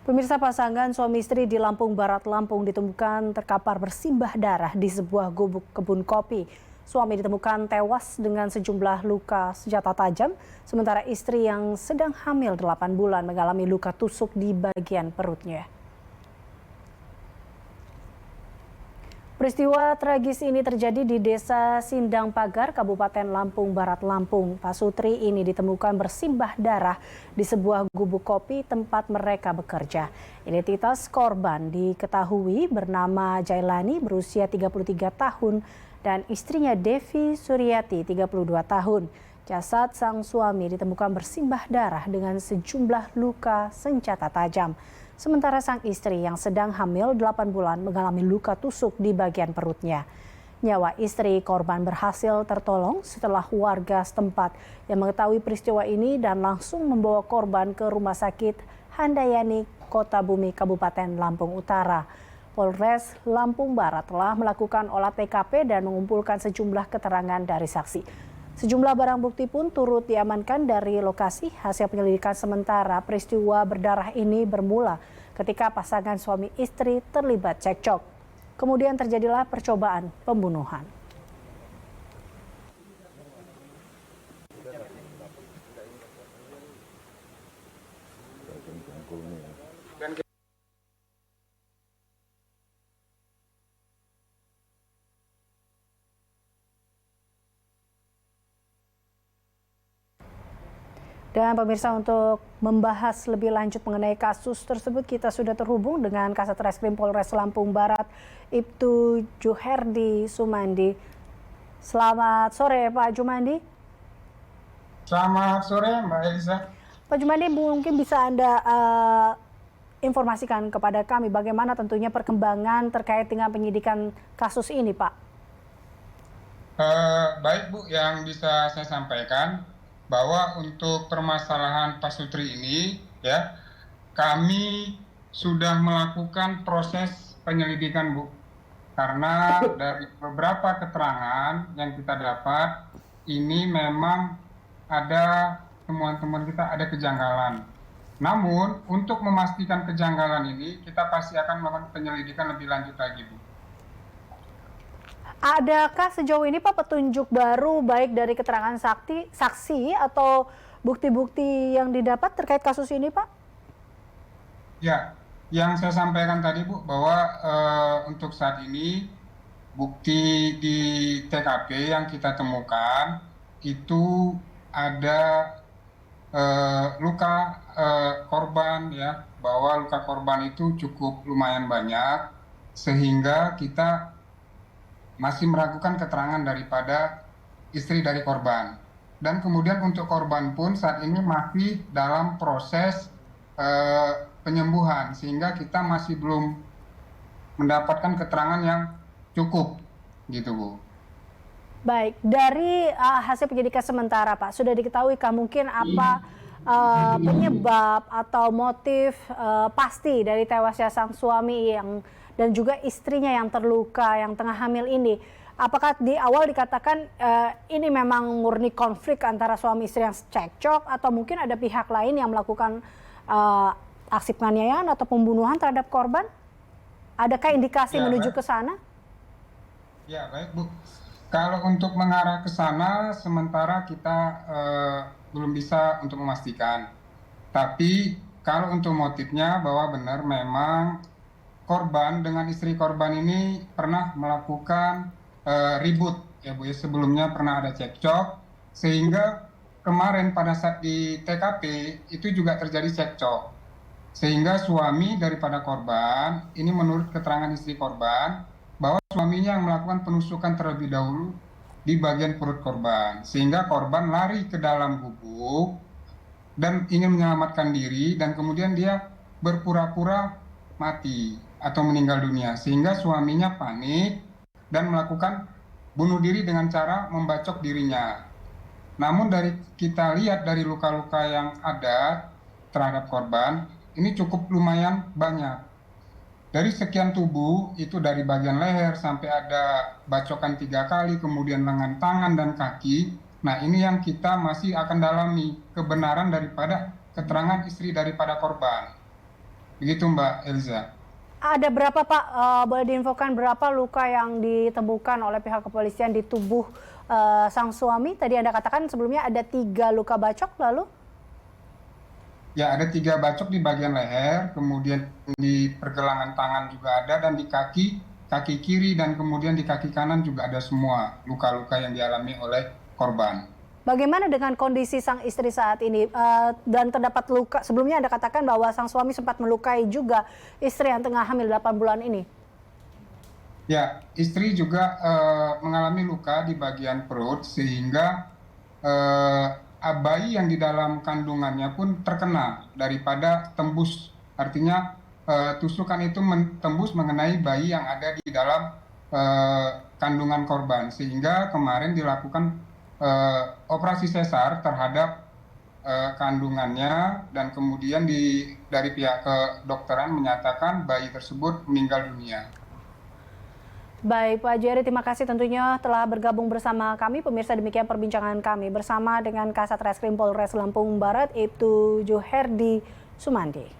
Pemirsa, pasangan suami istri di Lampung Barat, Lampung ditemukan terkapar bersimbah darah di sebuah gubuk kebun kopi. Suami ditemukan tewas dengan sejumlah luka senjata tajam, sementara istri yang sedang hamil 8 bulan mengalami luka tusuk di bagian perutnya. Peristiwa tragis ini terjadi di Desa Sindang Pagar, Kabupaten Lampung Barat, Lampung. Pak Sutri ini ditemukan bersimbah darah di sebuah gubuk kopi tempat mereka bekerja. Identitas korban diketahui bernama Jailani berusia 33 tahun dan istrinya Devi Suryati 32 tahun. Jasad sang suami ditemukan bersimbah darah dengan sejumlah luka senjata tajam. Sementara sang istri yang sedang hamil 8 bulan mengalami luka tusuk di bagian perutnya. Nyawa istri korban berhasil tertolong setelah warga setempat yang mengetahui peristiwa ini dan langsung membawa korban ke Rumah Sakit Handayani, Kota Bumi, Kabupaten Lampung Utara. Polres Lampung Barat telah melakukan olah TKP dan mengumpulkan sejumlah keterangan dari saksi. Sejumlah barang bukti pun turut diamankan dari lokasi. Hasil penyelidikan sementara, peristiwa berdarah ini bermula ketika pasangan suami istri terlibat cekcok. Kemudian terjadilah percobaan pembunuhan. Dan pemirsa, untuk membahas lebih lanjut mengenai kasus tersebut, kita sudah terhubung dengan Kasat Reskrim Polres Lampung Barat, Ibtu Juherdi Sumandi. Selamat sore Pak Jumandi. Selamat sore Mbak Elisa. Pak Jumandi, mungkin bisa Anda informasikan kepada kami bagaimana tentunya perkembangan terkait dengan penyidikan kasus ini, Pak? Baik Bu, yang bisa saya sampaikan bahwa untuk permasalahan Pak Sutri ini, ya, kami sudah melakukan proses penyelidikan, Bu. Karena dari beberapa keterangan yang kita dapat, ini memang ada temuan-temuan kita ada kejanggalan. Namun, untuk memastikan kejanggalan ini, kita pasti akan melakukan penyelidikan lebih lanjut lagi, Bu. Adakah sejauh ini Pak petunjuk baru baik dari keterangan saksi atau bukti-bukti yang didapat terkait kasus ini, Pak? Ya, yang saya sampaikan tadi Bu, bahwa untuk saat ini bukti di TKP yang kita temukan itu ada luka korban, ya, bahwa luka korban itu cukup lumayan banyak sehingga kita masih meragukan keterangan daripada istri dari korban. Dan kemudian untuk korban pun saat ini masih dalam proses penyembuhan, sehingga kita masih belum mendapatkan keterangan yang cukup, gitu Bu. Baik, dari hasil penyidikan sementara Pak, sudah diketahuikah mungkin apa penyebab atau motif pasti dari tewasnya sang suami dan juga istrinya yang terluka, yang tengah hamil ini? Apakah di awal dikatakan ini memang murni konflik antara suami istri yang cekcok, atau mungkin ada pihak lain yang melakukan aksi penganiayaan atau pembunuhan terhadap korban? Adakah indikasi menuju ke sana? Ya, baik Bu. Kalau untuk mengarah ke sana, sementara kita belum bisa untuk memastikan. Tapi kalau untuk motifnya, bahwa benar memang korban dengan istri korban ini pernah melakukan ribut, ya Bu. Sebelumnya pernah ada cekcok, sehingga kemarin pada saat di TKP itu juga terjadi cekcok. Sehingga suami daripada korban, ini menurut keterangan istri korban, bahwa suaminya yang melakukan penusukan terlebih dahulu di bagian perut korban. Sehingga korban lari ke dalam gubuk dan ingin menyelamatkan diri, dan kemudian dia berpura-pura mati atau meninggal dunia. Sehingga suaminya panik dan melakukan bunuh diri dengan cara membacok dirinya. Namun kita lihat dari luka-luka yang ada terhadap korban, ini cukup lumayan banyak. Dari sekian tubuh, itu dari bagian leher sampai ada bacokan 3 kali, kemudian lengan tangan dan kaki. Nah, ini yang kita masih akan dalami kebenaran daripada keterangan istri daripada korban. Begitu Mbak Eliza. Ada berapa Pak, boleh diinfokan berapa luka yang ditemukan oleh pihak kepolisian di tubuh sang suami? Tadi Anda katakan sebelumnya ada 3 luka bacok lalu? Ya, ada 3 bacok di bagian leher, kemudian di pergelangan tangan juga ada, dan di kaki kiri dan kemudian di kaki kanan juga ada semua luka-luka yang dialami oleh korban. Bagaimana dengan kondisi sang istri saat ini? Dan terdapat luka, sebelumnya Anda katakan bahwa sang suami sempat melukai juga istri yang tengah hamil 8 bulan ini. Ya, istri juga mengalami luka di bagian perut sehingga bayi yang di dalam kandungannya pun terkena daripada tembus. Artinya tusukan itu tembus mengenai bayi yang ada di dalam kandungan korban, sehingga kemarin dilakukan operasi sesar terhadap kandungannya, dan kemudian dari pihak kedokteran menyatakan bayi tersebut meninggal dunia. Baik Pak Jerry, terima kasih tentunya telah bergabung bersama kami. Pemirsa, demikian perbincangan kami bersama dengan Kasat Reskrim Polres Lampung Barat, Ibtu Juherdi Sumandi.